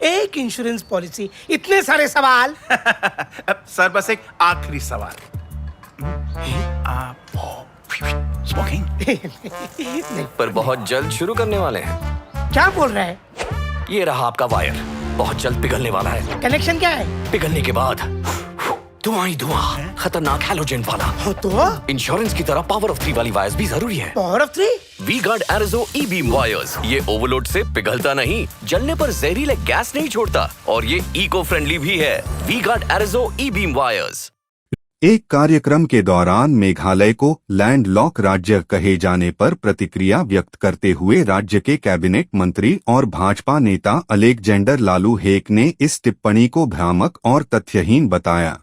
एक insurance policy, इतने सारे सवाल। सर बस एक आखिरी सवाल। स्मोकिंग। पर बहुत जल्द शुरू करने वाले हैं। क्या बोल रहा है? ये रहा आपका वायर, बहुत जल्द पिघलने वाला है। कनेक्शन क्या है? पिघलने के बाद धुआं ही धुआं, खतरनाक हैलोजन वाला। हो तो इंश्योरेंस की तरह पावर ऑफ 3 वाली वायर्स भी जरूरी है। Power of 3? वी-गार्ड एरिज़ो ई-बीम वायर्स। ये ओवरलोड से पिघलता नहीं, जलने पर जहरीले गैस नहीं छोड़ता और ये इको फ्रेंडली भी है। वी-गार्ड एरिज़ो ई-बीम वायर्स। एक कार्यक्रम के दौरान मेघालय को लैंडलॉक राज्य कहे जाने पर प्रतिक्रिया व्यक्त करते हुए राज्य के कैबिनेट मंत्री और भाजपा नेता अलेक्जेंडर लालू हेक ने इस टिप्पणी को भ्रामक और तथ्यहीन बताया।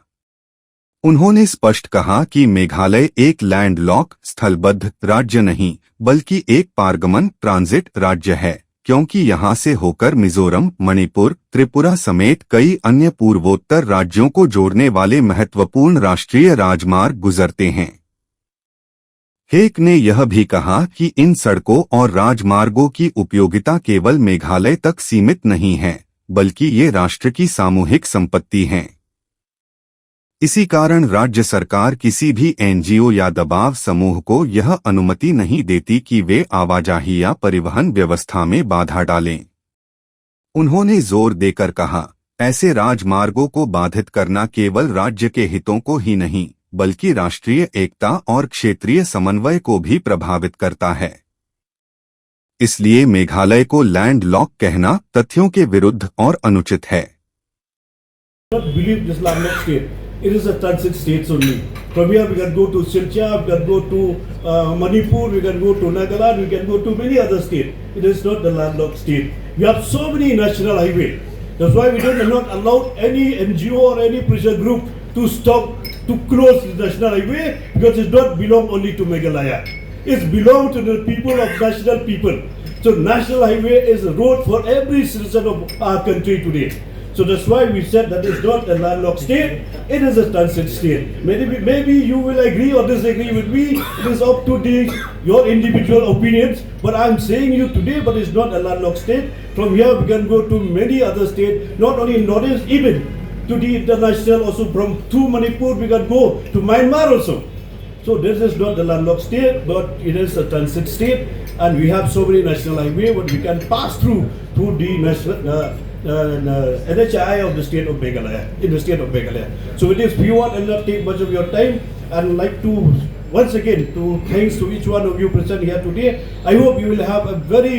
उन्होंने स्पष्ट कहा कि मेघालय एक लैंडलॉक स्थलबद्ध राज्य नहीं बल्कि एक पारगमन ट्रांजिट राज्य है, क्योंकि यहां से होकर मिजोरम, मणिपुर, त्रिपुरा समेत कई अन्य पूर्वोत्तर राज्यों को जोड़ने वाले महत्वपूर्ण राष्ट्रीय राजमार्ग गुजरते हैं। हेक ने यह भी कहा कि इन सड़कों और राजमार्गों की उपयोगिता केवल मेघालय तक सीमित नहीं है, बल्कि ये राष्ट्र की सामूहिक संपत्ति हैं। इसी कारण राज्य सरकार किसी भी एनजीओ या दबाव समूह को यह अनुमति नहीं देती कि वे आवाजाही या परिवहन व्यवस्था में बाधा डालें। उन्होंने जोर देकर कहा, ऐसे राजमार्गों को बाधित करना केवल राज्य के हितों को ही नहीं बल्कि राष्ट्रीय एकता और क्षेत्रीय समन्वय को भी प्रभावित करता है। इसलिए मेघालय को लैंडलॉक कहना तथ्यों के विरुद्ध और अनुचित है। It is a transit state only. From here we can go to Silchar, we can go to Manipur, we can go to Nagaland, we can go to many other states. It is not the landlocked state. We have so many national highways. That's why we don't not allow any NGO or any pressure group to stop, to close the national highway because it don't belong only to Meghalaya. It belongs to the people of national people. So national highway is a road for every citizen of our country today. So that's why we said that it's not a landlocked state, it is a transit state. Maybe you will agree or disagree with me, it is up to your individual opinions, but I'm saying you today, but it's not a landlocked state. From here we can go to many other states, not only in Northeast, even to the international, also from to Manipur we can go to Myanmar also. So this is not a landlocked state, but it is a transit state, and we have so many national highways, but we can pass through the national NHI of the state of Meghalaya, in the state of Meghalaya. So with this view, I will not take much of your time, and like to once again to thanks to each one of you present here today. I hope you will have a very